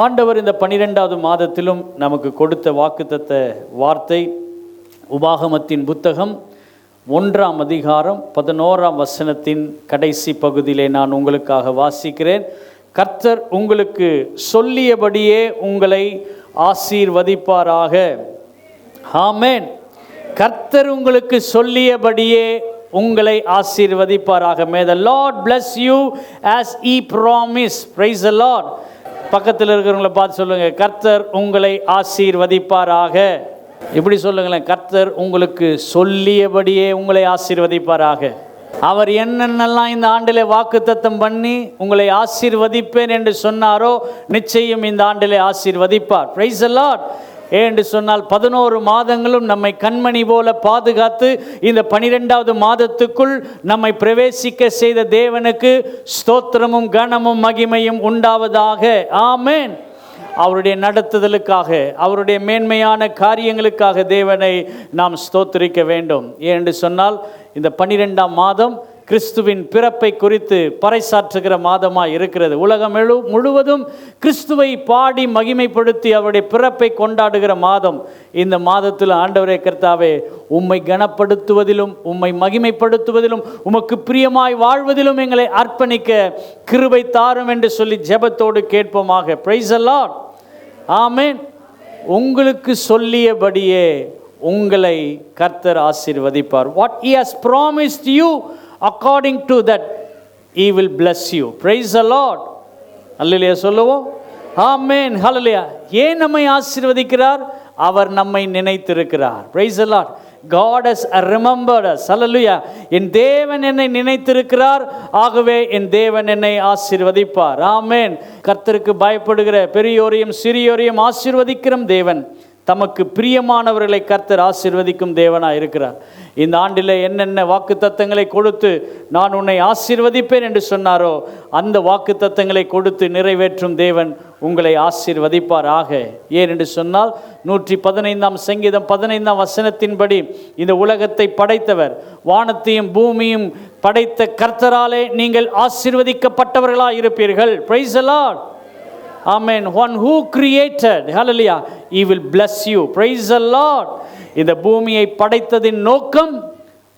ஆண்டவர் இந்த 12வது மாதத்திலும் நமக்கு கொடுத்த வாக்குத்தத்த வார்த்தை உபாகமத்தின் புத்தகம் 1ஆம் அதிகாரம் 11ஆம் வசனத்தின் கடைசி பகுதியிலே நான் உங்களுக்காக வாசிக்கிறேன். கர்த்தர் உங்களுக்கு சொல்லியபடியே உங்களை ஆசீர்வதிப்பாராக. ஆமென். கர்த்தர் உங்களுக்கு சொல்லியபடியே உங்களை ஆசீர்வதிப்பாராக. May the Lord bless you as he promised. Praise the Lord. பக்கத்தில் இருக்கிறவங்களை பார்த்து சொல்லுங்க, கர்த்தர் உங்களை ஆசீர்வதிப்பாராக. இப்படி சொல்லுங்களேன், கர்த்தர் உங்களுக்கு சொல்லியபடியே உங்களை ஆசீர்வதிப்பாராக. அவர் என்னென்னலாம் இந்த ஆண்டிலே வாக்குத்தத்தம் பண்ணி உங்களை ஆசீர்வதிப்பேன் என்று சொன்னாரோ நிச்சயம் இந்த ஆண்டிலே ஆசீர்வதிப்பார். Praise the Lord. என்று சொன்னால் 11 மாதங்களும் நம்மை கண்மணி போல பாதுகாத்து இந்த 12வது மாதத்துக்குள் நம்மை பிரவேசிக்க செய்த தேவனுக்கு ஸ்தோத்திரமும் கனமும் மகிமையும் உண்டாவதாக. ஆமென். அவருடைய நடத்துதலுக்காக, அவருடைய மேன்மையான காரியங்களுக்காக தேவனை நாம் ஸ்தோத்திரிக்க வேண்டும். ஏனென்று சொன்னால் இந்த 12ஆம் மாதம் கிறிஸ்துவின் பிறப்பை குறித்து பறைசாற்றுகிற மாதமாக இருக்கிறது. உலகம் முழுவதும் கிறிஸ்துவை பாடி மகிமைப்படுத்தி அவருடைய பிறப்பை கொண்டாடுகிற மாதம். இந்த மாதத்தில் ஆண்டவரே கர்த்தாவே, உம்மை கனப்படுத்துவதிலும் உம்மை மகிமைப்படுத்துவதிலும் உமக்கு பிரியமாய் வாழ்வதிலும் எங்களை அர்ப்பணிக்க கிருபை தாரும் என்று சொல்லி ஜெபத்தோடு கேட்போமாக. Price the Lord. ஆமென். உங்களுக்கு சொல்லியபடியே உங்களை கர்த்தர் ஆசீர்வதிப்பார். What he has promised you, according to that he will bless you. Praise the Lord. அல்லேலூயா சொல்லுவோம். ஆமென். ஹல்லேலூயா. ஏன் நம்மை ஆசீர்வதிக்கிறார்? அவர் நம்மை நினைத்திருக்கிறார். Praise the Lord. God has remembered us. Hallelujah. என் தேவன் என்னை நினைத்திருக்கிறார், ஆகவே என் தேவன் என்னை ஆசீர்வதிப்பார். ஆமென். கர்த்தருக்கு பயப்படுகிற பெரியோரையும் சிறியோரையும் ஆசீர்வதிக்கிற தேவன், தமக்கு பிரியமானவர்களை கர்த்தர் ஆசீர்வதிக்கும் தேவனாக இருக்கிறார். இந்த ஆண்டில் என்னென்ன வாக்குத்தத்தங்களை கொடுத்து நான் உன்னை ஆசீர்வதிப்பேன் என்று சொன்னாரோ அந்த வாக்குத்தத்தங்களை கொடுத்து நிறைவேற்றும் தேவன் உங்களை ஆசீர்வதிப்பாராக. ஏன் என்று சொன்னால் 115ஆம் சங்கீதம் 15ஆம் வசனத்தின்படி இந்த உலகத்தை படைத்தவர், வானத்தையும் பூமியும் படைத்த கர்த்தராலே நீங்கள் ஆசீர்வதிக்கப்பட்டவர்களாக இருப்பீர்கள். Praise the Lord. Amen. One who created, hallelujah, he will bless you. Praise the Lord. இந்த பூமியை படைத்ததின் நோக்கம்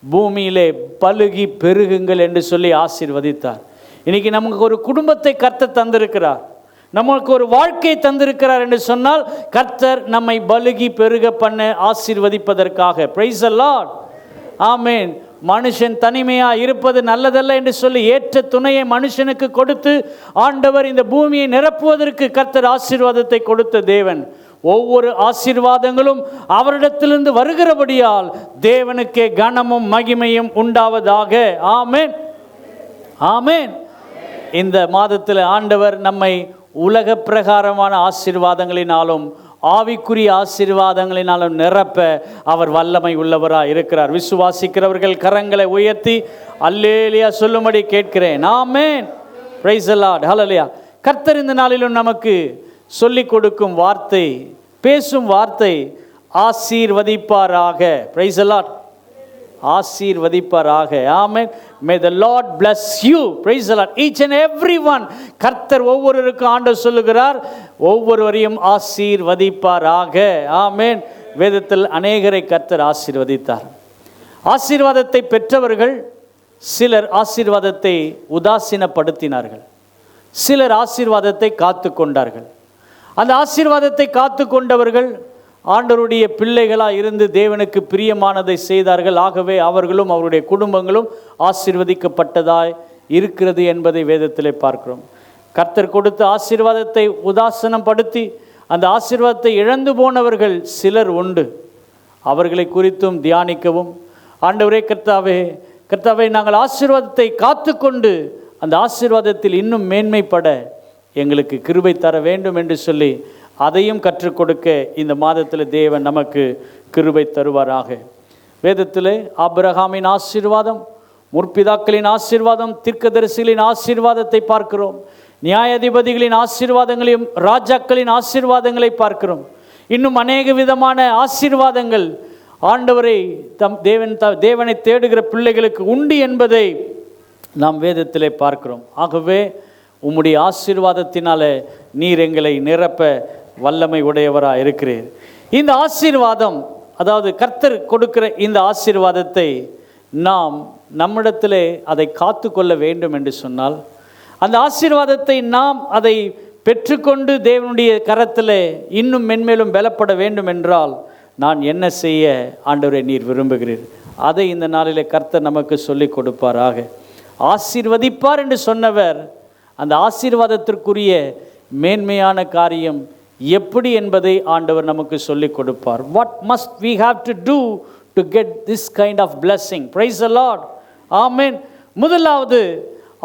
பூமியிலே பலுகி பெருகுங்கள் என்று சொல்லி ஆசீர்வதித்தார். இன்னைக்கு நமக்கு ஒரு குடும்பத்தை கர்த்தர் தந்திருக்கிறார், நமக்கு ஒரு வாழ்க்கை தந்திருக்கிறார் என்று சொன்னால் கர்த்தர் நம்மை பலுகி பெருக பண்ண ஆசீர்வதிப்பதற்காக. Praise the Lord. ஆமென். மனுஷன் தனிமையா இருப்பது நல்லதல்ல என்று சொல்லி ஏற்ற துணையை மனுஷனுக்கு கொடுத்து ஆண்டவர் இந்த பூமியை நிரப்புவதற்கு கர்த்தர் ஆசீர்வாதத்தை கொடுத்த தேவன். ஒவ்வொரு ஆசீர்வாதங்களும் அவரிடத்திலிருந்து வருகிறபடியால் தேவனுக்கே கனமும் மகிமையும் உண்டாவதாக. ஆமென். ஆமென். இந்த மாதத்தில் ஆண்டவர் நம்மை உலக பிரகாரமான ஆசீர்வாதங்களினாலும் ஆவிக்குரிய ஆசீர்வாதங்களினாலும் நிரப்ப அவர் வல்லமை உள்ளவராக இருக்கிறார். விசுவாசிக்கிறவர்கள் கரங்களை உயர்த்தி அல்லேலூயா சொல்லும்படி கேட்கிறேன். Amen. Praise the Lord. Hallelujah. கர்த்தர் இந்த நாளிலும் நமக்கு சொல்லிக் கொடுக்கும் வார்த்தை, பேசும் வார்த்தை ஆசீர்வதிப்பாராக. Price the Lord. ஆசீர்வதிப்பாராக. ஆமென். May the Lord bless you. Praise the Lord. Each and every one. கர்த்தர் ஒவ்வொருவருக்கும் ஆண்டவர் சொல்லுகிறார், ஒவ்வொருவரையும் ஆசீர்வதிப்பாராக. ஆமென். வேதத்தில் அநேகரை கர்த்தர் ஆசீர்வதித்தார். ஆசீர்வாதத்தை பெற்றவர்கள் சிலர் ஆசீர்வாதத்தை உதாசீனப்படுத்தினார்கள், சிலர் ஆசீர்வாதத்தை காத்து கொண்டார்கள். அந்த ஆசீர்வாதத்தை காத்து கொண்டவர்கள் ஆண்டவருடைய பிள்ளைகளாக இருந்து தேவனுக்கு பிரியமானதை செய்தார்கள். ஆகவே அவர்களும் அவருடைய குடும்பங்களும் ஆசீர்வதிக்கப்பட்டதாய் இருக்கிறது என்பதை வேதத்திலே பார்க்கிறோம். கர்த்தர் கொடுத்த ஆசீர்வாதத்தை உதாசீனப்படுத்தி அந்த ஆசீர்வாதத்தை இழந்து போனவர்கள் சிலர் உண்டு. அவர்களை குறித்தும் தியானிக்கவும், ஆண்டவரே கர்த்தாவே, கர்த்தாவே நாங்கள் ஆசீர்வாதத்தை காத்து கொண்டு அந்த ஆசீர்வாதத்தில் இன்னும் மேன்மைப்பட எங்களுக்கு கிருபை தர வேண்டும் என்று சொல்லி அதையும் கற்றுக் கொடுக்க இந்த மாதத்தில் தேவன் நமக்கு கிருபை தருவாராக. வேதத்திலே ஆபிரகாமின் ஆசீர்வாதம், முற்பிதாக்களின் ஆசீர்வாதம், தீர்க்கதரிசிகளின் ஆசீர்வாதத்தை பார்க்கிறோம். நியாயாதிபதிகளின் ஆசீர்வாதங்களையும் ராஜாக்களின் ஆசீர்வாதங்களை பார்க்கிறோம். இன்னும் அநேக விதமான ஆசீர்வாதங்கள் ஆண்டவரை தேவனை தேடுகிற பிள்ளைகளுக்கு உண்டு என்பதை நாம் வேதத்திலே பார்க்கிறோம். ஆகவே உம்முடைய ஆசீர்வாதத்தினாலே நீர் எங்களை நிரப்ப வல்லமை உடையவராக இருக்கிறீர். இந்த ஆசீர்வாதம், அதாவது கர்த்தர் கொடுக்கிற இந்த ஆசீர்வாதத்தை நாம் நம்மிடத்திலே அதை காத்து கொள்ள வேண்டும் என்று சொன்னால், அந்த ஆசீர்வாதத்தை நாம் அதை பெற்றுக்கொண்டு தேவனுடைய கரத்திலே இன்னும் மென்மேலும் பலப்பட வேண்டும் என்றால் நான் என்ன செய்ய ஆண்டவரே நீர் விரும்புகிறீர்? அதை இந்த நாளிலே கர்த்தர் நமக்கு சொல்லிக் கொடுப்பாராக. ஆசீர்வதிப்பார் என்று சொன்னவர் அந்த ஆசீர்வாதத்திற்குரிய மேன்மையான காரியம் எப்படி என்பதை ஆண்டவர் நமக்கு சொல்லிக் கொடுப்பார். What must we have to do to get this kind of blessing? Praise the Lord. Amen. முதலாவது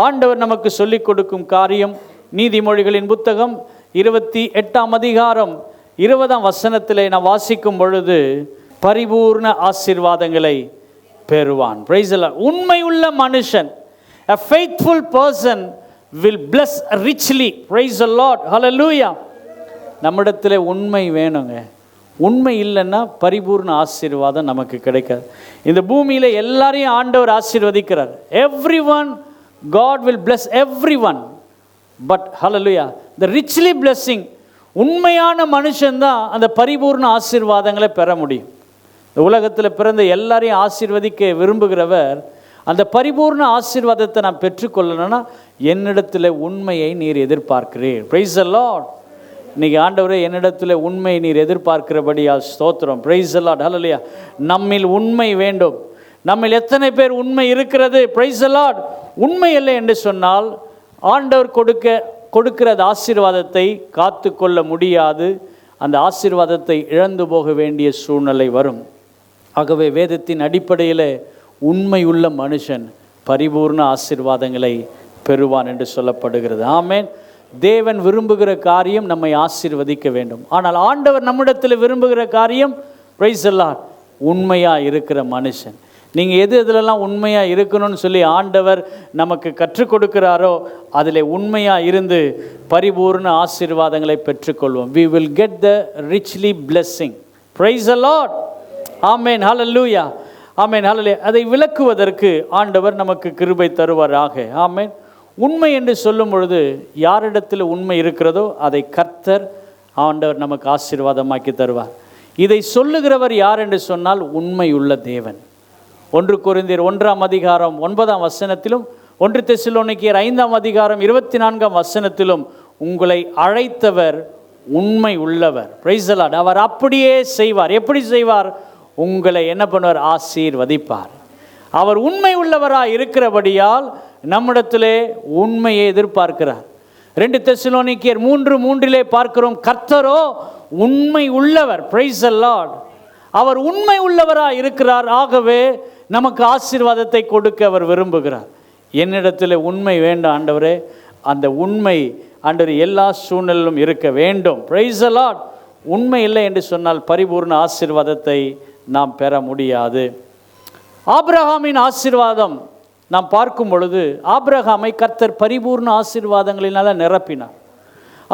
ஆண்டவர் நமக்கு சொல்லிக் கொடுக்கும் காரியம், நீதிமொழிகளின் புத்தகம் 28ஆம் அதிகாரம் 20ஆம் வசனத்திலே நான் வாசிக்கும் பொழுது, பரிபூர்ண ஆசீர்வாதங்களை பெறுவான். Praise the Lord. உண்மை உள்ள மனுஷன், a faithful person will bless richly. Praise the Lord. Hallelujah. நம்மிடத்தில் உண்மை வேணுங்க. உண்மை இல்லைன்னா பரிபூர்ண ஆசீர்வாதம் நமக்கு கிடைக்காது. இந்த பூமியில் எல்லாரையும் ஆண்டவர் ஆசீர்வதிக்கிறார். Everyone, God will bless everyone. But hallelujah, the richly blessing, உண்மையான மனுஷன்தான் அந்த பரிபூர்ண ஆசீர்வாதங்களை பெற முடியும். இந்த உலகத்தில் பிறந்த எல்லாரையும் ஆசீர்வதிக்க விரும்புகிறவர், அந்த பரிபூர்ண ஆசீர்வாதத்தை நான் பெற்றுக்கொள்ளணும்னா என்னிடத்தில் உண்மையை நீர் எதிர்பார்க்கிறீர். Praise the Lord. இன்னைக்கு ஆண்டவரே என்னிடத்தில் உண்மை நீர் எதிர்பார்க்கிறபடியால் ஸ்தோத்திரம். Praise the Lord. Hallelujah. நம்மில் உண்மை வேண்டும். நம்மில் எத்தனை பேர் உண்மை இருக்கிறது? Praise the Lord. உண்மை இல்லை என்று சொன்னால் ஆண்டவர் கொடுக்கிற ஆசீர்வாதத்தை காத்து கொள்ள முடியாது. அந்த ஆசீர்வாதத்தை இழந்து போக வேண்டிய சூழ்நிலை வரும். ஆகவே வேதத்தின் அடிப்படையில் உண்மை உள்ள மனுஷன் பரிபூர்ண ஆசீர்வாதங்களை பெறுவான் என்று சொல்லப்படுகிறது. ஆமென். தேவன் விரும்புகிற காரியம் நம்மை ஆசீர்வதிக்க வேண்டும். ஆனால் ஆண்டவர் நம்மிடத்தில் விரும்புகிற காரியம், பிரைஸ் தி லார்ட், உண்மையாக இருக்கிற மனுஷன். நீங்கள் எதுலெல்லாம் உண்மையாக இருக்கணும்னு சொல்லி ஆண்டவர் நமக்கு கற்றுக் கொடுக்கிறாரோ அதில் உண்மையாக இருந்து பரிபூர்ண ஆசீர்வாதங்களை பெற்றுக்கொள்வோம். We will get the richly blessing. Praise the Lord. Amen. Hallelujah. Amen. Hallelujah. அதை விளக்குவதற்கு ஆண்டவர் நமக்கு கிருபை தருவாராக. Amen. உண்மை என்று சொல்லும் பொழுது யாரிடத்தில் உண்மை இருக்கிறதோ அதை கர்த்தர் ஆண்டவர் நமக்கு ஆசீர்வாதமாக்கி தருவார். இதை சொல்லுகிறவர் யார் என்று சொன்னால் உண்மை உள்ள தேவன். 1 கொரிந்தியர் 1ஆம் அதிகாரம் 9ஆம் வசனத்திலும் 1 தெசலோனிக்கேயர் 5ஆம் அதிகாரம் 24ஆம் வசனத்திலும் உங்களை அழைத்தவர் உண்மை உள்ளவர். Price the Lord. அவர் அப்படியே செய்வார். எப்படி செய்வார்? உங்களை என்ன பண்ணுவார்? ஆசீர்வதிப்பார். அவர் உண்மை உள்ளவராக இருக்கிறபடியால் நம்மிடத்திலே உண்மையை எதிர்பார்க்கிறார். 2 தெசலோனிக்கேயர் 3:3 பார்க்கிறோம், கர்த்தரோ உண்மை உள்ளவர். Price the Lord. அவர் உண்மை உள்ளவராக இருக்கிறார். ஆகவே நமக்கு ஆசீர்வாதத்தை கொடுக்க அவர் விரும்புகிறார். என்னிடத்தில் உண்மை வேண்டும் ஆண்டவரே, அந்த உண்மை ஆண்டவர் எல்லா சூழ்நிலையிலும் இருக்க வேண்டும். Praise the Lord. உண்மை இல்லை என்று சொன்னால் பரிபூர்ண ஆசீர்வாதத்தை நாம் பெற முடியாது. ஆபிரகாமின் ஆசீர்வாதம் நாம் பார்க்கும் பொழுது ஆபிரகாமை கர்த்தர் பரிபூர்ண ஆசீர்வாதங்களினால் நிரப்பினார்.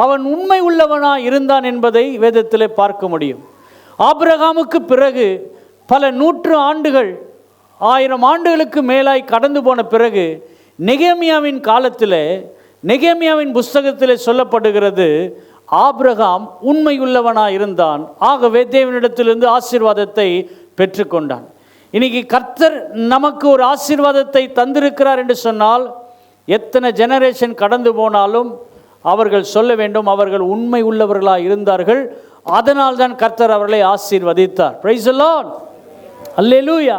அவன் உண்மை உள்ளவனாக இருந்தான் என்பதை வேதத்திலே பார்க்க முடியும். ஆபிரகாமுக்கு பிறகு பல 100 ஆண்டுகள், 1000 ஆண்டுகளுக்கு மேலாய் கடந்து போன பிறகு நெகேமியாவின் காலத்தில், நெகேமியாவின் புஸ்தகத்தில் சொல்லப்படுகிறது, ஆபிரகாம் உண்மையுள்ளவனாக இருந்தான். ஆகவே தேவனிடத்திலிருந்து ஆசீர்வாதத்தை பெற்றுக்கொண்டான். இன்னைக்கு கர்த்தர் நமக்கு ஒரு ஆசீர்வாதத்தை தந்திருக்கிறார் என்று சொன்னால் எத்தனை ஜெனரேஷன் கடந்து போனாலும் அவர்கள் சொல்ல வேண்டும், அவர்கள் உண்மை உள்ளவர்களாக இருந்தார்கள், அதனால் தான் கர்த்தர் அவர்களை ஆசீர்வதித்தார். Price the Lord. அல்லேலூயா.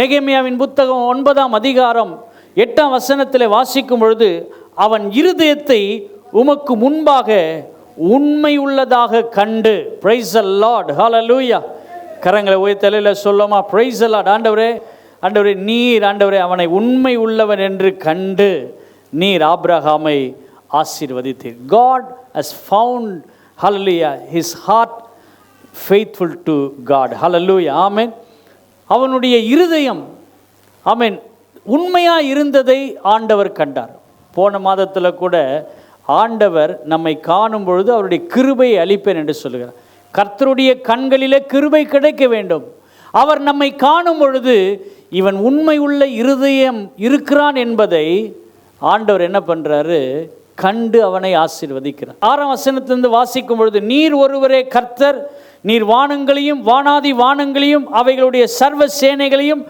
நெகேமியாவின் புத்தகம் 9ஆம் அதிகாரம் 8ஆம் வசனத்தில் வாசிக்கும் பொழுது, அவன் இருதயத்தை உமக்கு முன்பாக உண்மை உள்ளதாக கண்டு. Praise the Lord. ஹல்லேலூயா. கரங்களை உயர்த்தலையில் சொல்லமா? Praise the Lord. ஆண்டவரே, ஆண்டவரே நீர் ஆண்டவரே அவனை உண்மை உள்ளவன் என்று கண்டு நீர் ஆபிரகாமை ஆசீர்வதித்தீர். God has found, hallelujah, his heart faithful to God. Hallelujah. Amen. அவனுடைய இருதயம், ஆமென், உண்மையாக இருந்ததை ஆண்டவர் கண்டார். போன மாதத்தில் கூட ஆண்டவர் நம்மை காணும் பொழுது அவருடைய கிருபையை அளிப்பேன் என்று சொல்லுகிறார். கர்த்தருடைய கண்களிலே கிருபை கிடைக்க வேண்டும். அவர் நம்மை காணும் பொழுது இவன் உண்மை உள்ள இருதயம் இருக்கிறான் என்பதை ஆண்டவர் என்ன பண்ணுறாரு? கண்டு அவனை ஆசீர்வதிக்கிறார். 6ஆம் வசனத்திலிருந்து வாசிக்கும் பொழுது, நீர் ஒருவரே கர்த்தர், நீர் வானங்களையும் வானாதி வானங்களையும் அவைகளுடைய சர்வ சேனைகளையும்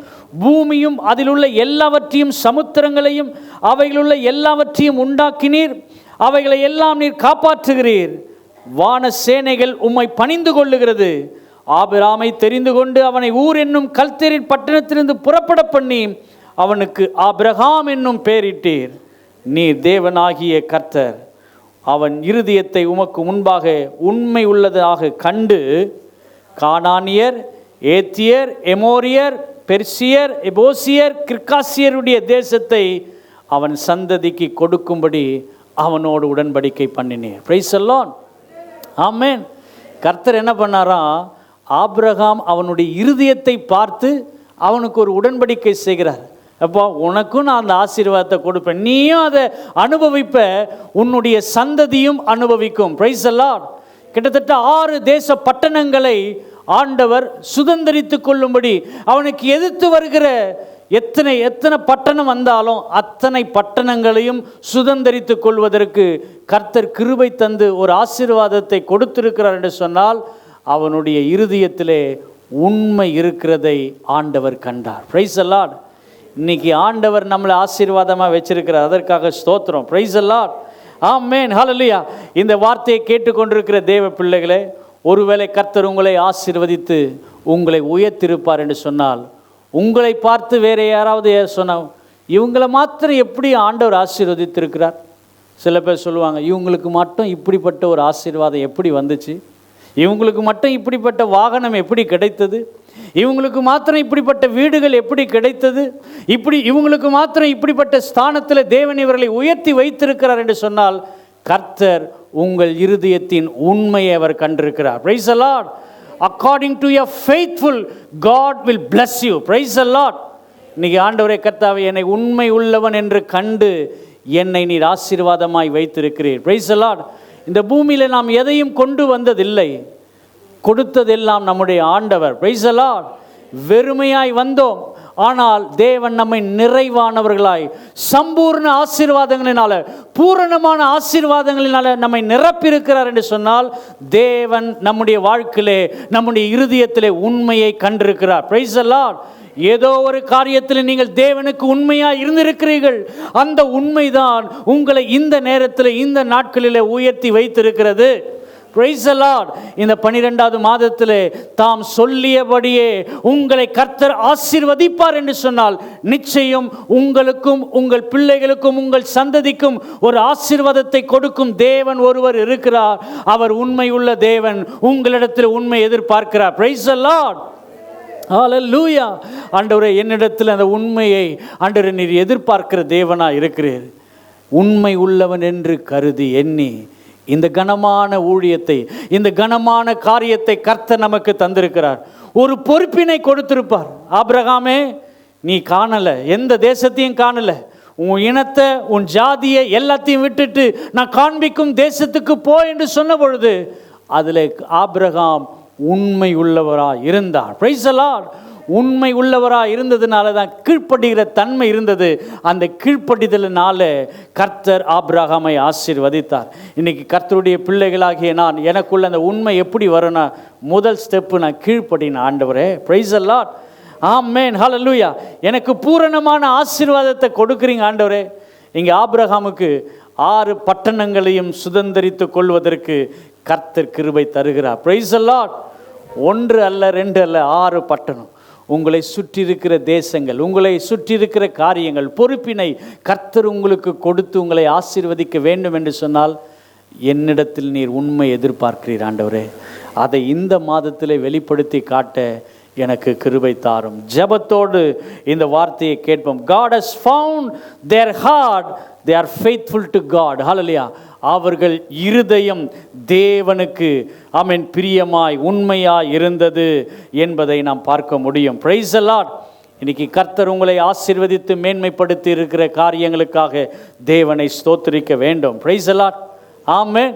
பூமியும் அதிலுள்ள எல்லாவற்றையும் சமுத்திரங்களையும் அவைகளுள்ள எல்லாவற்றையும் உண்டாக்கினீர். அவைகளை எல்லாம் நீர் காப்பாற்றுகிறீர். வான சேனைகள் உம்மை பணிந்து கொள்ளுகிறது. ஆபிராமை தெரிந்து கொண்டு அவனை ஊர் என்னும் கல்தேரின் பட்டணத்திலிருந்து புறப்பட பண்ணி அவனுக்கு ஆபிரகாம் என்னும் பெயரிட்டீர். நீர் தேவனாகிய கர்த்தர். அவன் இருதயத்தை உமக்கு முன்பாக உண்மை உள்ளதாக கண்டு கானானியர், ஏத்தியர், எமோரியர், பெர்சியர், எபோசியர், கிர்காசியருடைய தேசத்தை அவன் சந்ததிக்கு கொடுக்கும்படி அவனோடு உடன்படிக்கை பண்ணினீர். Price the Lord. ஆமென். கர்த்தர் என்ன பண்ணாராம்? ஆபிரகாம் அவனுடைய இருதயத்தை பார்த்து அவனுக்கு ஒரு உடன்படிக்கை செய்கிறார். அப்போ உனக்கும் நான் அந்த ஆசீர்வாதத்தை கொடுப்பேன், நீயும் அதை அனுபவிப்ப, உன்னுடைய சந்ததியும் அனுபவிக்கும். Price the Lord. கிட்டத்தட்ட 6 தேச பட்டணங்களை ஆண்டவர் சுதந்தரித்து கொள்ளும்படி அவனுக்கு எதிர்த்து வருகிற எத்தனை பட்டணம் வந்தாலும் அத்தனை பட்டணங்களையும் சுதந்தரித்து கொள்வதற்கு கர்த்தர் கிருபை தந்து ஒரு ஆசீர்வாதத்தை கொடுத்திருக்கிறார் என்று சொன்னால், அவனுடைய இருதயத்திலே உண்மை இருக்கிறதை ஆண்டவர் கண்டார். Praise the Lord. இன்னைக்கு ஆண்டவர் நம்மளை ஆசீர்வாதமாக வச்சிருக்கிறார், அதற்காக ஸ்தோத்திரம். Praise the Lord. Amen. Hallelujah. இந்த வார்த்தையை கேட்டுக்கொண்டிருக்கிற தேவ பிள்ளைகளே, ஒருவேளை கர்த்தர் உங்களை ஆசீர்வதித்து உங்களை உயர்த்திருப்பார் என்று சொன்னால், உங்களை பார்த்து வேற யாராவது சொன்னால், இவங்களை மாத்திரம் எப்படி ஆண்டவர் ஆசீர்வதித்திருக்கிறார்? சில பேர் சொல்லுவாங்க, இவங்களுக்கு மட்டும் இப்படிப்பட்ட ஒரு ஆசீர்வாதம் எப்படி வந்துச்சு, இவங்களுக்கு மட்டும் இப்படிப்பட்ட வாகனம் எப்படி கிடைத்தது, இவங்களுக்கு மாத்திரம் இப்படிப்பட்ட வீடுகள் எப்படி கிடைத்தது, இவங்களுக்கு மாத்திரம் இப்படிப்பட்ட ஸ்தானத்தில் தேவன் இவர்களை உயர்த்தி வைத்திருக்கிறார் என்று சொன்னால், கர்த்தர் உங்கள் இருதயத்தின் உண்மையை அவர் கண்டிருக்கிறார். Praise the Lord. According to your faithful, God will bless you. Praise the Lord. இன்னைக்கு ஆண்டவரே கர்த்தாவே, என்னை உண்மை உள்ளவன் என்று கண்டு என்னை நீர் ஆசீர்வாதமாய் வைத்திருக்கிறீர். Praise the Lord. இந்த பூமியில் நாம் எதையும் கொண்டு வந்ததில்லை, கொடுத்ததெல்லாம் நம்முடைய ஆண்டவர். Praise the Lord. வெறுமையாய் வந்தோம், ஆனால் தேவன் நம்மை நிறைவானவர்களாய் சம்பூர்ண ஆசீர்வாதங்களினால, பூரணமான ஆசீர்வாதங்களினால நம்மை நிரப்பியிருக்கிறார் என்று சொன்னால், தேவன் நம்முடைய வாழ்க்கையிலே, நம்முடைய இருதயத்திலே உண்மையை கண்டிருக்கிறார். Praise the Lord. ஏதோ ஒரு காரியத்தில் நீங்கள் தேவனுக்கு உண்மையாக இருந்திருக்கிறீர்கள். அந்த உண்மைதான் உங்களை இந்த நேரத்தில், இந்த நாட்களிலே உயர்த்தி வைத்திருக்கிறது. Praise the Lord. இந்த 12வது மாதத்திலே தாம் சொல்லியபடியே உங்களை கர்த்தர் ஆசீர்வதிப்பார் என்று சொன்னால், நிச்சயம் உங்களுக்கும் உங்கள் பிள்ளைகளுக்கும் உங்கள் சந்ததிக்கும் ஒரு ஆசீர்வாதத்தை கொடுக்கும் தேவன் ஒருவர் இருக்கிறார். அவர் உண்மை உள்ள தேவன். உங்களிடத்தில் உண்மை எதிர்பார்க்கிறார். Praise the Lord. ஹல்லேலூயா. ஆண்டவரே, என்னிடத்தில் அந்த உண்மையை ஆண்டவரே நீர் எதிர்பார்க்கிற தேவனா இருக்கிறீர். உண்மை உள்ளவன் என்று கருதி எண்ணி இந்த கனமான ஊழியத்தை, இந்த கனமான காரியத்தை கர்த்தர் நமக்கு தந்திருக்கிறார். ஒரு பொறுப்பினை கொடுத்திருப்பார். ஆபிரகாமே, நீ காணல, எந்த தேசத்தையும் காணல, உன் இனத்தை, உன் ஜாதியை எல்லாத்தையும் விட்டுட்டு நான் காண்பிக்கும் தேசத்துக்கு போ என்று சொன்ன பொழுது அதில் ஆபிரகாம் உண்மை உள்ளவராக இருந்தார். Price the Lord. உண்மை உள்ளவராக இருந்ததுனால தான் கீழ்ப்படுகிற தன்மை இருந்தது. அந்த கீழ்ப்படிதலினால கர்த்தர் ஆபிரகாமை ஆசீர்வதித்தார். இன்னைக்கு கர்த்தருடைய பிள்ளைகளாகிய நான், எனக்குள்ள அந்த உண்மை எப்படி வரும்னா, முதல் ஸ்டெப்பு நான் கீழ்ப்படின. ஆண்டவரே, பிரைஸ் தி லார்ட். ஆமென். ஹல்லேலூயா. எனக்கு பூரணமான ஆசீர்வாதத்தை கொடுக்குறீங்க ஆண்டவரே. இங்கே ஆபிரகாமுக்கு 6 பட்டணங்களையும் சுதந்தரித்து கொள்வதற்கு கர்த்தர் கிருபை தருகிறார். Price the Lord. 1 அல்ல, 2 அல்ல, 6 பட்டணம். உங்களை சுற்றி இருக்கிற தேசங்கள், உங்களை சுற்றி இருக்கிற காரியங்கள், பொறுப்பினை கர்த்தர் உங்களுக்கு கொடுத்து உங்களை ஆசீர்வதிக்க வேண்டும் என்று சொன்னால், என்னிடத்தில் நீர் உண்மை எதிர்பார்க்கிறீர் ஆண்டவரே. அதை இந்த மாதத்திலே வெளிப்படுத்தி காட்ட எனக்கு கிருபை தாரும். ஜெபத்தோடு இந்த வார்த்தையை கேட்போம். God has found their heart, they are faithful to God. Hallelujah. அவர்கள் இருதயம் தேவனுக்கு ஆமென் பிரியமாய் உண்மையாய் இருந்தது என்பதை நாம் பார்க்க முடியும். Price the Lord. இன்னைக்கு கர்த்தர் உங்களை ஆசீர்வதித்து மேன்மைப்படுத்தி இருக்கிற காரியங்களுக்காக தேவனை ஸ்தோத்திரிக்க வேண்டும். Praise the Lord. ஆமென்.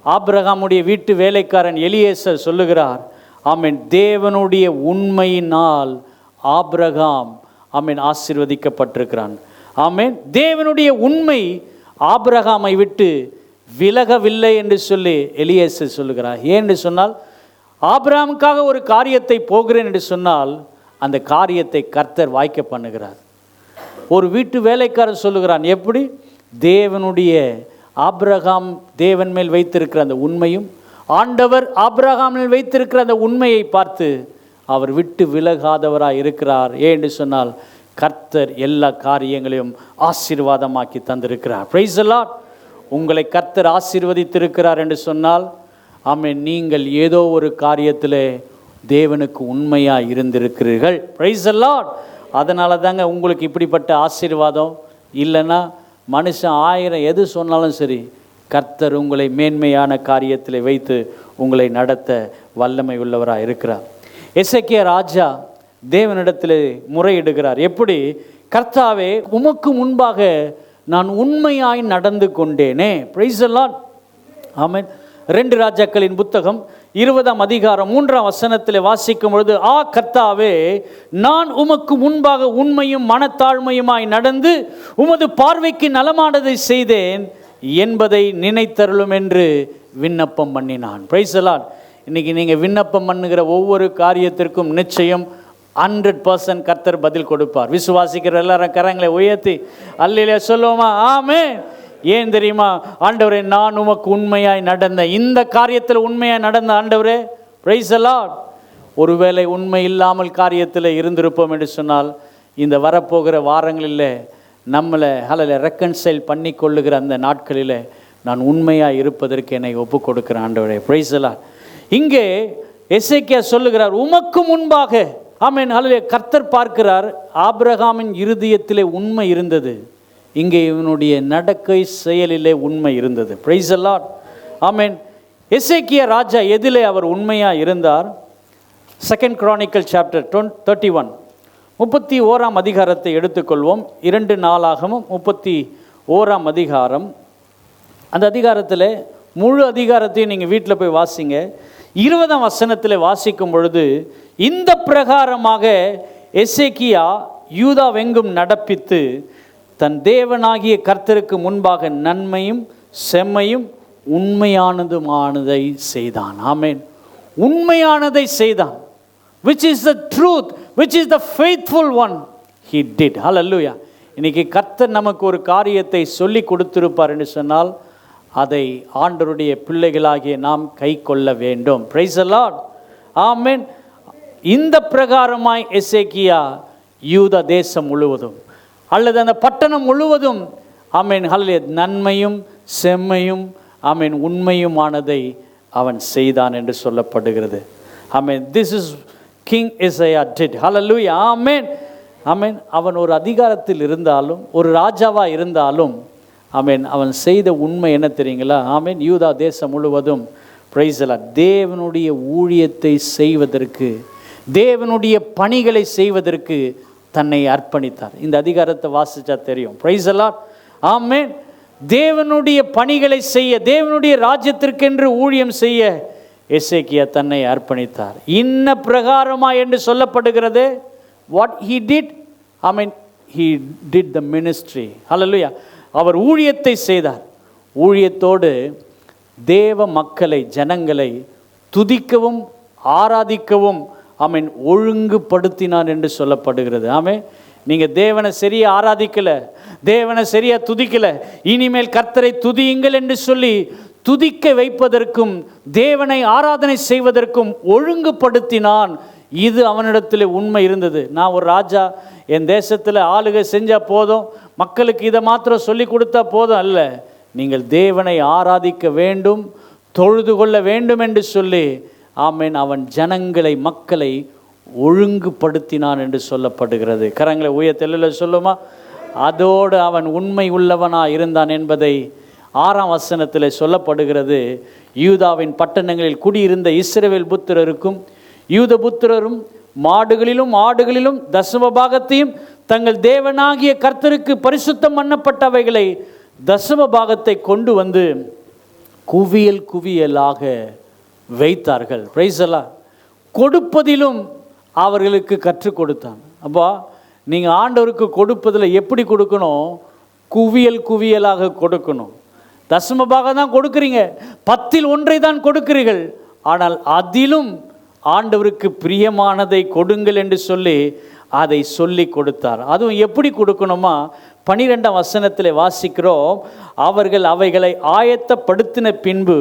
ஆபிரகாமுடைய வீட்டு வேலைக்காரன் எலியேசர் சொல்லுகிறார், ஆமென், தேவனுடைய உண்மையினால் ஆபிரகாம் ஆமென் ஆசீர்வதிக்கப்பட்டிருக்கிறான். ஆமென். தேவனுடைய உண்மை ஆபிரகாமை விட்டு விலகவில்லை என்று சொல்லி எலியேசர் சொல்லுகிறார். ஏன்னு சொன்னால், ஆபிரகாமுக்காக ஒரு காரியத்தை போகிறேன் என்று சொன்னால் அந்த காரியத்தை கர்த்தர் வாய்க்க பண்ணுகிறார். ஒரு வீட்டு வேலைக்காரன் சொல்லுகிறான், எப்படி தேவனுடைய ஆபிரகாம் தேவன் மேல் வைத்திருக்கிற அந்த உண்மையும் ஆண்டவர் ஆபிரகாமில் வைத்திருக்கிற அந்த உண்மையை பார்த்து அவர் விட்டு விலகாதவராய் இருக்கிறார். ஏன்னு சொன்னால் கர்த்தர் எல்லா காரியங்களையும் ஆசீர்வாதமாக்கி தந்திருக்கிறார். Price the Lord. உங்களை கர்த்தர் ஆசீர்வதித்திருக்கிறார் என்று சொன்னால், ஆமென், நீங்கள் ஏதோ ஒரு காரியத்திலே தேவனுக்கு உண்மையாக இருந்திருக்கிறீர்கள். Price the Lord. அதனால தாங்க உங்களுக்கு இப்படிப்பட்ட ஆசீர்வாதம். இல்லைன்னா மனுஷன் 1000 எது சொன்னாலும் சரி, கர்த்தர் உங்களை மேன்மையான காரியத்தில் வைத்து உங்களை நடத்த வல்லமை உள்ளவராக இருக்கிறார். எசேக்கியா ராஜா தேவனிடத்தில் முறையிடுகிறார். எப்படி? கர்த்தாவே, உமக்கு முன்பாக நான் உண்மையாய் நடந்து கொண்டேனே. Price the Lord. ஆமென். 2 ராஜாக்களின் புத்தகம் 20ஆம் அதிகாரம் 3ஆம் வசனத்தில் வாசிக்கும் பொழுது, கர்த்தாவே, நான் உமக்கு முன்பாக உண்மையும் மனத்தாழ்மையுமாய் நடந்து உமது பார்வைக்கு நலமானதை செய்தேன் என்பதை நினைத்தருளும் என்று விண்ணப்பம் பண்ணினான். Price the Lord. இன்னைக்கு நீங்கள் விண்ணப்பம் பண்ணுகிற ஒவ்வொரு காரியத்திற்கும் நிச்சயம் 100% கர்த்தர் பதில் கொடுப்பார். விசுவாசிக்கிற எல்லாரும் கரங்களை உயர்த்தி அல்லேலூயா சொல்லுவோமா? ஆமென். ஏன் தெரியுமா? ஆண்டவரே, நான் உமக்கு உண்மையாய் நடந்த இந்த காரியத்தில் உண்மையாய் நடந்த ஆண்டவரே, பிரைஸ் தி லார்ட். ஒருவேளை உண்மை இல்லாமல் காரியத்தில் இருந்திருப்போம் என்று சொன்னால், இந்த வரப்போகிற வாரங்களில் நம்மளை ரெக்கன்சைல் பண்ணி கொள்ளுகிற அந்த நாட்களில் நான் உண்மையாக இருப்பதற்கு என்னை ஒப்பு கொடுக்கிறேன் ஆண்டவரே. Price the Lord. இங்கே எசேக்கியா சொல்லுகிறார், உமக்கு முன்பாக. ஆமென். கர்த்தர் பார்க்கிறார், ஆபிரகாமின் இருதயத்திலே உண்மை இருந்தது, இங்கே இவனுடைய நடக்கை செயலிலே உண்மை இருந்தது. Price the Lord. ஆமென். எசேக்கியா ராஜா எதிலே அவர் உண்மையாக இருந்தார்? 2 Chronicles chapter 31 31ஆம் அதிகாரத்தை எடுத்துக்கொள்வோம். 2 நாளாகமும் 31ஆம் அதிகாரம். அந்த அதிகாரத்தில் முழு அதிகாரத்தையும் நீங்கள் வீட்டில் போய் வாசிங்க. 20ஆம் வசனத்தில் வாசிக்கும் பொழுது, இந்த பிரகாரமாக எசேக்கியா யூதாவெங்கும் நடப்பித்து தன் தேவனாகிய கர்த்தருக்கு முன்பாக நன்மையும் செம்மையும் உண்மையானதுமானதை செய்தான். ஆமென். உண்மையானதை செய்தான். which is the truth, which is the faithful one, he did. hallelujah. இன்னைக்கு கர்த்தர் நமக்கு ஒரு காரியத்தை சொல்லி கொடுத்திருப்பார் என்று சொன்னால், அதை ஆண்டவருடைய பிள்ளைகளாகிய நாம் கை கொள்ள வேண்டும். Praise the Lord. ஆமென். இந்த பிரகாரமாய் எசேக்கியா யூதா தேசம் முழுவதும் அல்லது அந்த பட்டணம் முழுவதும், ஆமென், நன்மையும் செம்மையும், ஆமென், உண்மையுமானதை அவன் செய்தான் என்று சொல்லப்படுகிறது. Amen. This is king Hezekiah did. Hallelujah. Amen. Amen. அவன் ஒரு அதிகாரத்தில் இருந்தாலும், ஒரு ராஜாவா இருந்தாலும், ஆமென், அவன் செய்த உண்மை என்ன தெரியுங்களா? ஆமென். யூதா தேசம் முழுவதும், பிரைஸ் தி லார்ட், தேவனுடைய ஊழியத்தை செய்வதற்கு, தேவனுடைய பணிகளை செய்வதற்கு தன்னை அர்ப்பணித்தார். இந்த அதிகாரத்தை வாசிச்சா தெரியும். Praise the Lord. ஆமென். தேவனுடைய பணிகளை செய்ய, தேவனுடைய ராஜ்யத்திற்கென்று ஊழியம் செய்ய எசேக்கியா தன்னை அர்ப்பணித்தார். இன்ன பிரகாரமா என்று சொல்லப்படுகிறது. What he did? Amen. he did the ministry. ஹல்லேலூயா. அவர் ஊழியத்தை செய்தார். ஊழியத்தோடு தேவ மக்களை, ஜனங்களை துதிக்கவும் ஆராதிக்கவும், ஆமென், ஒழுங்குபடுத்தினான் என்று சொல்லப்படுகிறது. ஆமென். நீங்கள் தேவனை சரியாக ஆராதிக்கலை, தேவனை சரியாக துதிக்கலை, இனிமேல் கர்த்தரை துதியுங்கள் என்று சொல்லி துதிக்க வைப்பதற்கும் தேவனை ஆராதனை செய்வதற்கும் ஒழுங்குபடுத்தினான். இது அவனிடத்தில் உண்மை இருந்தது. நான் ஒரு ராஜா, என் தேசத்தில் ஆளுகை செஞ்சால் போதும், மக்களுக்கு இதை மாத்திரம் சொல்லி கொடுத்தா போதும் அல்ல, நீங்கள் தேவனை ஆராதிக்க வேண்டும், தொழுது கொள்ள வேண்டும் என்று சொல்லி, ஆமென், அவன் ஜனங்களை, மக்களை ஒழுங்குபடுத்தினான் என்று சொல்லப்படுகிறது. கரங்களை உயர்த்தல சொல்லுமா? அதோடு அவன் உண்மை உள்ளவனாக இருந்தான் என்பதை 6ஆம் வசனத்தில் சொல்லப்படுகிறது. யூதாவின் பட்டணங்களில் குடியிருந்த இஸ்ரவேல் புத்திரருக்கும் யூத புத்திரரும் மாடுகளிலும் ஆடுகளிலும் தசம பாகத்தையும் தங்கள் தேவனாகிய கர்த்தருக்கு பரிசுத்தம் பண்ணப்பட்டவைகளை தசம பாகத்தை கொண்டு வந்து குவியல் குவியலாக வைத்தார்கள். Praise the Lord. கொடுப்பதிலும் அவர்களுக்கு கற்றுக் கொடுத்தான். அப்போ நீங்கள் ஆண்டவருக்கு கொடுப்பதில் எப்படி கொடுக்கணும்? குவியல் குவியலாக கொடுக்கணும். தசமபாகம் தான் கொடுக்குறீங்க, 10ல் 1 தான் கொடுக்கிறீர்கள், ஆனால் அதிலும் ஆண்டவருக்கு பிரியமானதை கொடுங்கள் என்று சொல்லி அதை சொல்லி கொடுத்தார். அதுவும் எப்படி கொடுக்கணுமா, 12ஆம் வசனத்தில் வாசிக்கிறோம், அவர்கள் அவைகளை ஆயத்தப்படுத்தின பின்பு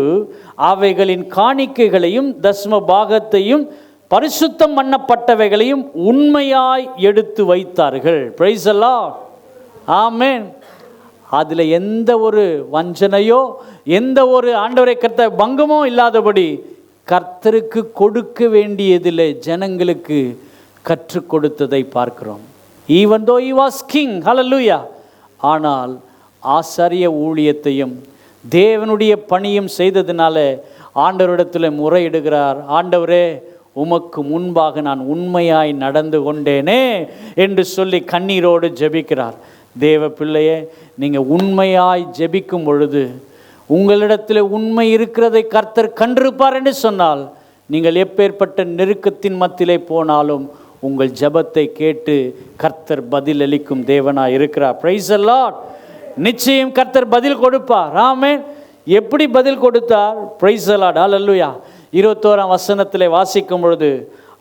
அவைகளின் காணிக்கைகளையும் தசம பாகத்தையும் பரிசுத்தம் பண்ணப்பட்டவைகளையும் உண்மையாய் எடுத்து வைத்தார்கள். Praise the Lord. ஆமென். அதில் எந்த ஒரு வஞ்சனையோ எந்த ஒரு ஆண்டவரை கர்த்தர் பங்கமோ இல்லாதபடி கர்த்தருக்கு கொடுக்க வேண்டியதில் ஜனங்களுக்கு கற்றுக் கொடுத்ததை பார்க்கிறோம். Even though he was king, hallelujah, ஆனால் ஆசாரிய ஊழியத்தையும் தேவனுடைய பணியும் செய்ததினால ஆண்டவரிடத்தில் முறையிடுகிறார். ஆண்டவரே, உமக்கு முன்பாக நான் உண்மையாய் நடந்து கொண்டேனே என்று சொல்லி கண்ணீரோடு ஜெபிக்கிறார். தேவ பிள்ளையே, நீங்கள் உண்மையாய் ஜெபிக்கும் பொழுது உங்களிடத்தில் உண்மை இருக்கிறதை கர்த்தர் கண்டிருப்பார் என்று சொன்னால், நீங்கள் எப்பேற்பட்ட நெருக்கத்தின் மத்தியிலே போனாலும் உங்கள் ஜெபத்தை கேட்டு கர்த்தர் பதில் அளிக்கும் தேவனாய் இருக்கிறார். Praise the Lord. நிச்சயம் கர்த்தர் பதில் கொடுப்பார். ஆமென். எப்படி பதில் கொடுத்தார்? Praise the Lord. ஹல்லேலூயா. 21ஆம் வசனத்திலே வாசிக்கும் பொழுது,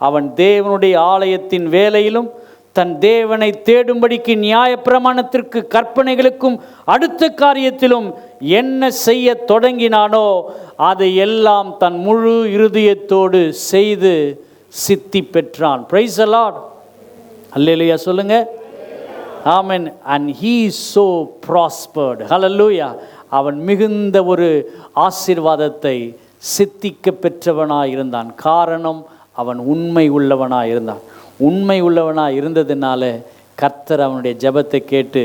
அவன் தேவனுடைய ஆலயத்தின் வேலையிலும் தன் தேவனை தேடும்படிக்கு நியாயப்பிரமாணத்திற்கு கற்பனைகளுக்கும் அடுத்த காரியத்திலும் என்ன செய்ய தொடங்கினானோ அதை எல்லாம் தன் முழு இருதயத்தோடு செய்து சித்தி பெற்றான். Price the Lord. அல்லேலூயா சொல்லுங்க. ஆமென். and he so prospered. ஹல்லேலூயா. அவன் மிகுந்த ஒரு ஆசீர்வாதத்தை சித்திக்க பெற்றவனாய் இருந்தான். காரணம், அவன் உண்மை உள்ளவனாய் இருந்தான். உண்மை உள்ளவனாக இருந்ததுனால கர்த்தர் அவனுடைய ஜெபத்தை கேட்டு,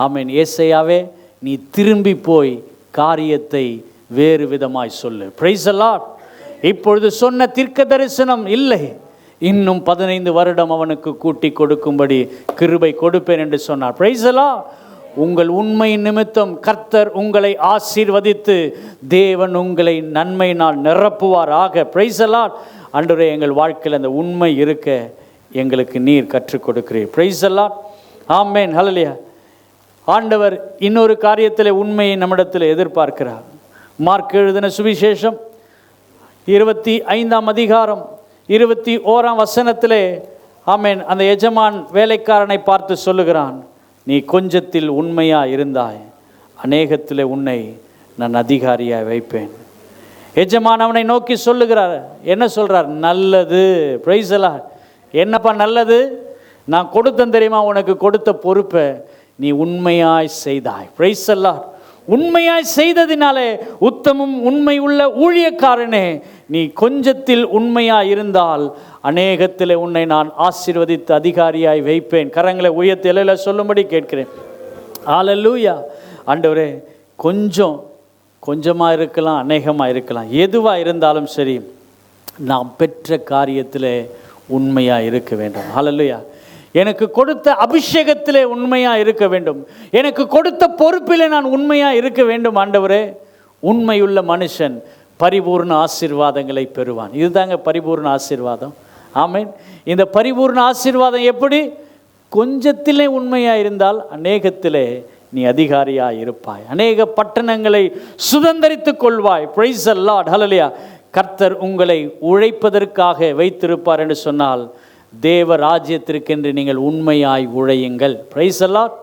ஆமென், ஏசையாவே நீ திரும்பி போய் காரியத்தை வேறு விதமாய் சொல்லு. Price the Lord. இப்பொழுது சொன்ன தீர்க்க தரிசனம் இல்லை, இன்னும் 15 வருடம் அவனுக்கு கூட்டி கொடுக்கும்படி கிருபை கொடுப்பேன் என்று சொன்னார். Price the Lord. உங்கள் உண்மை நிமித்தம் கர்த்தர் உங்களை ஆசீர்வதித்து தேவன் உங்களை நன்மையினால் நிரப்புவாராக. Price the Lord. ஆண்டவரே, எங்கள் வாழ்க்கையில் அந்த உண்மை இருக்க எங்களுக்கு நீர் கற்றுக் கொடுக்கிறீர். Price the Lord. ஆமென். ஹல்லேலூயா. ஆண்டவர் இன்னொரு காரியத்தில் உண்மையை நம்மிடத்தில் எதிர்பார்க்கிறார். மார்க் எழுதின சுவிசேஷம் 25ஆம் அதிகாரம் 21ஆம் வசனத்திலே, ஆமென், அந்த எஜமான் வேலைக்காரனை பார்த்து சொல்லுகிறான், நீ கொஞ்சத்தில் உண்மையா இருந்தாய், அநேகத்தில் உன்னை நான் அதிகாரியாய் வைப்பேன். எஜமான் அவனை நோக்கி சொல்லுகிறார். என்ன சொல்றார்? நல்லது. Price the Lord. என்னப்பா நல்லது? நான் கொடுத்தேன் தெரியுமா, உனக்கு கொடுத்த பொறுப்பை நீ உண்மையாய் செய்தாய். Price the Lord. உண்மையாய் செய்ததினாலே உத்தமும் உண்மை உள்ள ஊழியக்காரனே, நீ கொஞ்சத்தில் உண்மையாய் இருந்தால் அநேகத்தில் உன்னை நான் ஆசீர்வதித்து அதிகாரியாய் வைப்பேன். கரங்களை உயர்த்தி எல்லாம் சொல்லும்படி கேட்கிறேன். ஹல்லேலூயா. ஆண்டவரே, கொஞ்சமாக இருக்கலாம், அநேகமாக இருக்கலாம், எதுவாக இருந்தாலும் சரி, நாம் பெற்ற காரியத்தில் உண்மையாக இருக்க வேண்டும். ஹல்லேலூயா. எனக்கு கொடுத்த அபிஷேகத்திலே உண்மையாக இருக்க வேண்டும், எனக்கு கொடுத்த பொறுப்பிலே நான் உண்மையாக இருக்க வேண்டும். ஆண்டவரே, உண்மையுள்ள மனுஷன் பரிபூர்ண ஆசீர்வாதங்களை பெறுவான். இதுதாங்க பரிபூர்ண ஆசீர்வாதம். ஆமென். இந்த பரிபூர்ண ஆசீர்வாதம் எப்படி? கொஞ்சத்திலே உண்மையாக இருந்தால் அநேகத்திலே நீ அதிகாரியாக இருப்பாய், அநேக பட்டணங்களை சுதந்தரித்துக் கொள்வாய். Praise the Lord. ஹல்லேலூயா. கர்த்தர் உங்களை உழைப்பதற்காக வைத்திருப்பார் என்று சொன்னால், தேவ ராஜ்யத்திற்கென்று நீங்கள் உண்மையாய் உழையுங்கள். Price the Lord.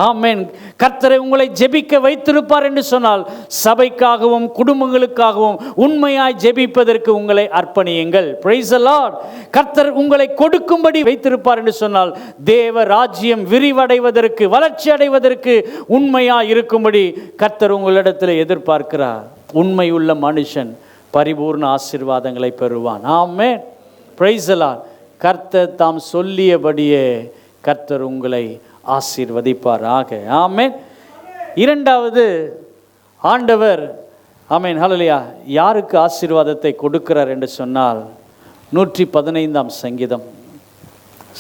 ஆமென். கர்த்தரை உங்களை ஜெபிக்க வைத்திருப்பார் என்று சொன்னால், சபைக்காகவும் குடும்பங்களுக்காகவும் உண்மையாய் ஜெபிப்பதற்கு உங்களை அர்ப்பணியுங்கள். Price the Lord. கர்த்தர் உங்களை கொடுக்கும்படி வைத்திருப்பார் என்று சொன்னால், தேவ ராஜ்யம் விரிவடைவதற்கு, வளர்ச்சி அடைவதற்கு உண்மையாய் இருக்கும்படி கர்த்தர் உங்களிடத்தில் எதிர்பார்க்கிறார். உண்மையுள்ள மனுஷன் பரிபூர்ண ஆசீர்வாதங்களை பெறுவான். ஆமென். Praise the Lord. கர்த்தர் தாம் சொல்லியபடியே கர்த்தர் உங்களை ஆசீர்வதிப்பாராக. ஆமென். இரண்டாவது, ஆண்டவர், ஆமென், ஹல்லேலூயா, யாருக்கு ஆசீர்வாதத்தை கொடுக்கிறார் என்று சொன்னால், 115ஆம் சங்கீதம்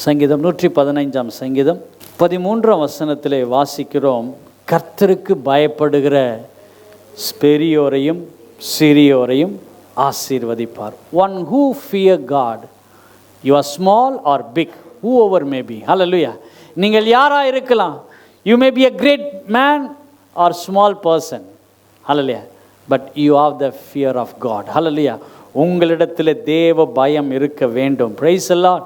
115ஆம் சங்கீதம் 13ஆம் வசனத்திலே வாசிக்கிறோம், கர்த்தருக்கு பயப்படுகிற பெரியோரையும் சிறியோரையும் ஆசீர்வதிப்பார். One who fear God, you are small or big, whoever may be. Hallelujah. நீங்கள் யாராக இருக்கலாம், You may be a great man or small person. Hallelujah. But you have the fear of God. Hallelujah. உங்களிடத்தில் தேவ பயம் இருக்க வேண்டும். Praise the Lord.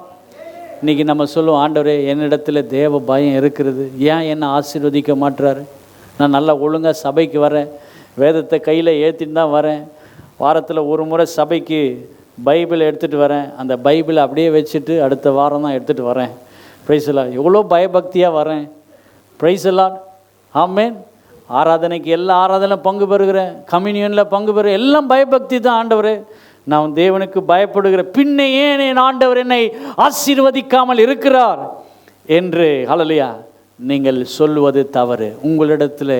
இன்றைக்கி நம்ம சொல்லுவோம், ஆண்டவரே என்னிடத்தில் தேவ பயம் இருக்கிறது, ஏன் என்னை ஆசீர்வதிக்க மாட்டுறாரு? நான் நல்லா ஒழுங்காக சபைக்கு வரேன், வேதத்தை கையில் ஏற்றின்னு தான் வரேன், வாரத்தில் ஒரு முறை சபைக்கு பைபிள் எடுத்துகிட்டு வரேன், அந்த பைபிளை அப்படியே வச்சுட்டு அடுத்த வாரம் தான் எடுத்துகிட்டு வரேன். Praise the Lord. எவ்வளோ பயபக்தியாக வரேன். Praise the Lord. ஆமென். ஆராதனைக்கு எல்லா ஆராதனையும் பங்கு பெறுகிறேன், கம்யூனியனில் பங்கு பெறுகிறேன், எல்லாம் பயபக்தி தான். ஆண்டவரே நான் தேவனுக்கு பயப்படுகிற, பின்ன ஏன் என் ஆண்டவர் என்னை ஆசீர்வதிக்காமல் இருக்கிறார் என்று ஹல்லேலூயா நீங்கள் சொல்வது தவறு. உங்களிடத்தில்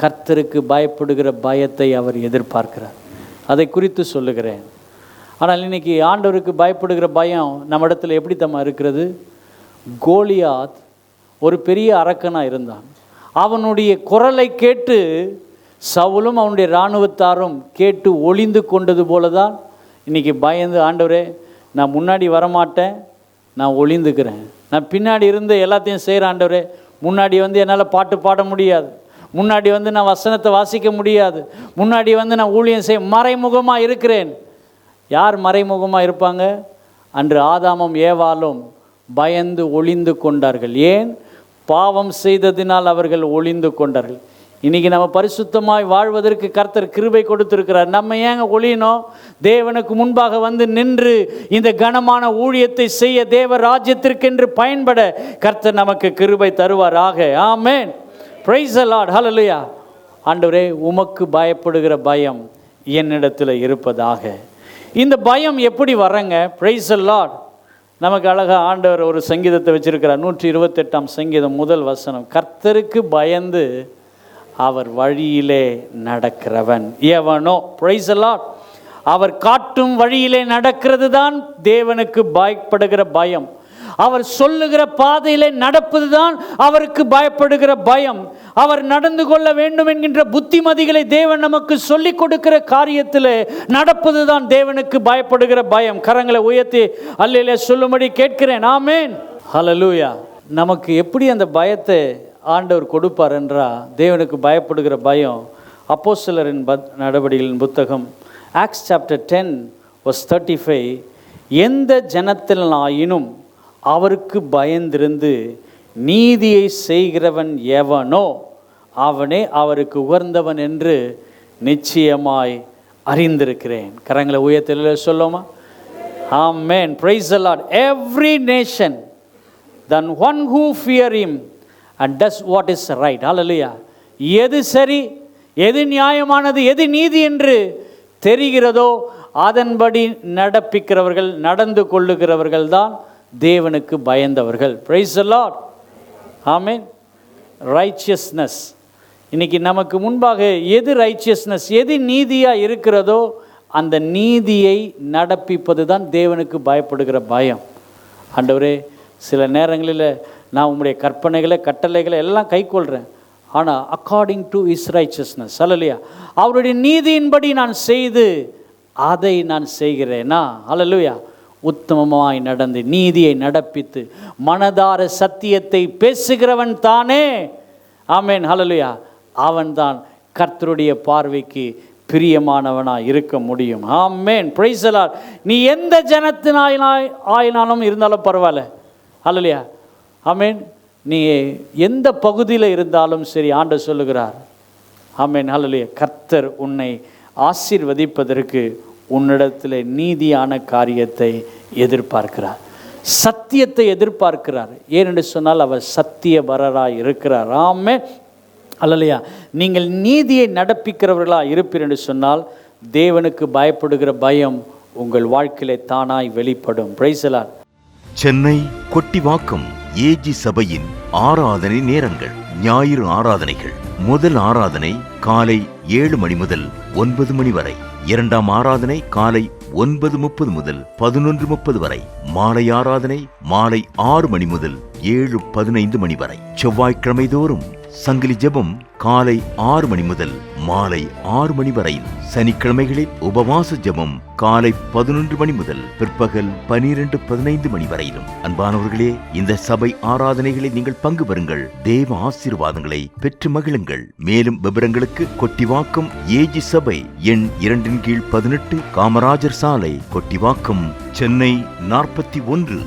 கர்த்தருக்கு பயப்படுகிற பயத்தை அவர் எதிர்பார்க்கிறார். அதை குறித்து சொல்லுகிறேன். ஆனால் இன்றைக்கி ஆண்டவருக்கு பயப்படுகிற பயம் நம்ம இடத்துல எப்படி தம்மா இருக்கிறது? கோலியாத் ஒரு பெரிய அரக்கனாக இருந்தான். அவனுடைய குரலை கேட்டு சவுலும் அவனுடைய இராணுவத்தாரும் கேட்டு ஒளிந்து கொண்டது போல தான் இன்றைக்கி பயந்து, ஆண்டவரே நான் முன்னாடி வரமாட்டேன், நான் ஒளிந்துக்கிறேன், நான் பின்னாடி இருந்து எல்லாத்தையும் செய்கிறேன். ஆண்டவரே முன்னாடி வந்து என்னால் பாட்டு பாட முடியாது, முன்னாடி வந்து நான் வசனத்தை வாசிக்க முடியாது, முன்னாடி வந்து நான் ஊழியம் செய்ய மறைமுகமாக இருக்கிறேன். யார் மறைமுகமாக இருப்பாங்க? அன்று ஆதாமும் ஏவாளும் பயந்து ஒளிந்து கொண்டார்கள். ஏன்? பாவம் செய்ததினால் அவர்கள் ஒளிந்து கொண்டார்கள். இன்றைக்கி நம்ம பரிசுத்தமாய் வாழ்வதற்கு கர்த்தர் கிருபை கொடுத்திருக்கிறார். நம்ம ஏங்க ஒளியணும்? தேவனுக்கு முன்பாக வந்து நின்று இந்த கனமான ஊழியத்தை செய்ய, தேவ ராஜ்யத்திற்கென்று பயன்பட கர்த்தர் நமக்கு கிருபை தருவாராக. Amen. Praise the Lord. Hallelujah. ஆண்டவரே உமக்கு பயப்படுகிற பயம் என்னிடத்தில் இருப்பதாக. இந்த பயம் எப்படி வரங்க? Price the Lord. நமக்கு அழகாக ஆண்டவர் ஒரு சங்கீதத்தை வச்சிருக்கிறார். 128 சங்கீதம் முதல் வசனம். கர்த்தருக்கு பயந்து அவர் வழியிலே நடக்கிறவன் எவனோ. Price the Lord. அவர் காட்டும் வழியிலே நடக்கிறது தான் தேவனுக்கு பயப்படுகிற பயம். அவர் சொல்லுகிற பாதையிலே நடப்பது தான் அவருக்கு பயப்படுகிற பயம். அவர் நடந்து கொள்ள வேண்டும் என்கின்ற புத்திமதிகளை தேவன் நமக்கு சொல்லிக் கொடுக்கிற காரியத்தில் நடப்பது தான் தேவனுக்கு பயப்படுகிற பயம். கரங்களை உயர்த்தி அல்லேலூயா சொல்லும்படி கேட்கிறேன். ஆமென். ஹல்லேலூயா. நமக்கு எப்படி அந்த பயத்தை ஆண்டவர் கொடுப்பார் என்றால், தேவனுக்கு பயப்படுகிற பயம் அப்போஸ்தலரின் நடவடிக்கைகளின் புத்தகம் ஆக்ட்ஸ் சாப்டர் 10:35, எந்த ஜனத்தினாயினும் அவருக்கு பயந்திருந்து நீதியை செய்கிறவன் எவனோ அவனே அவருக்கு உகந்தவன் என்று நிச்சயமாய் அறிந்திருக்கிறேன். கரங்களை உயர்த்தி சொல்லுமா? Amen. Praise the Lord. Every nation than one who fear him and does what is right. ஹல்லேலூயா. எது சரி, எது நியாயமானது, எது நீதி என்று தெரிகிறதோ அதன்படி நடப்பிக்கிறவர்கள், நடந்து கொள்ளுகிறவர்கள் தான் தேவனுக்கு பயந்தவர்கள். Praise the Lord. Amen. Righteousness. இன்னைக்கு நமக்கு முன்பாக எது ரைச்சியஸ்னஸ், எது நீதியாக இருக்கிறதோ அந்த நீதியை நடப்பிப்பது தான் தேவனுக்கு பயப்படுகிற பயம். ஆண்டவரே சில நேரங்களில் நான் உங்களுடைய கற்பனைகளை கட்டளைகளை எல்லாம் கைக்கொள்கிறேன், ஆனால் அக்கார்டிங் டு இஸ் ரைச்சியஸ்னஸ், ஹல்லேலூயா, அவருடைய நீதியின்படி நான் செய்து அதை நான் செய்கிறேனா, ஹல்லேலூயா, உத்தமமாய் நடந்து நீதியை நடப்பித்து மனதார சத்தியத்தை பேசுகிறவன் தானே, ஆமென், ஹல்லேலூயா, அவன்தான் கர்த்தருடைய பார்வைக்கு பிரியமானவனாக இருக்க முடியும். ஆமென். Praise the Lord. நீ எந்த ஜனத்தினாயினாலும் இருந்தாலும் பரவாயில்ல, ஹல்லேலூயா, ஆமென். நீ எந்த பகுதியில் இருந்தாலும் சரி, ஆண்டவர் சொல்லுகிறார், ஆமென், ஹல்லேலூயா, கர்த்தர் உன்னை ஆசீர்வதிப்பதற்கு உன்னிடத்தில் நீதியான காரியத்தை எதிர்பார்க்கிறார், சத்தியத்தை எதிர்பார்க்கிறார். ஏனென்று சொன்னால் அவர் சத்தியபரராய் இருக்கிறார். ஆமென், ஹல்லேலூயா. நீங்கள் நீதியை நடப்பிக்கிறவர்களாக இருப்பீர் என்று சொன்னால் தேவனுக்கு பயப்படுகிற பயம் உங்கள் வாழ்க்கையிலே தானாய் வெளிப்படும். Praise the lord. Chennai Kottivakkam AG சபையின் ஆராதனை நேரங்கள். ஞாயிறு ஆராதனைகள். முதல் ஆராதனை காலை 7 மணி முதல் 9 மணி வரை. இரண்டாம் ஆராதனை காலை 9:30 முதல் 11:30 வரை. மாலை ஆராதனை மாலை 6 மணி முதல் 7:15 மணி வரை. செவ்வாய்க்கிழமை தோறும் சங்கிலி ஜெபம் காலை 6 மணி முதல் மாலை 6 மணி வரையில். சனிக்கிழமைகளில் உபவாச ஜெபம் காலை 11 மணி முதல் பிற்பகல் 12:15 மணி வரையிலும். அன்பானவர்களே, இந்த சபை ஆராதனைகளை நீங்கள் பங்கு பெறுங்கள். தேவ ஆசீர்வாதங்களை பெற்று மகிழுங்கள். மேலும் விவரங்களுக்கு கொட்டிவாக்கம் ஏஜி சபை எண் 2/18 காமராஜர் சாலை, கொட்டிவாக்கம், சென்னை 41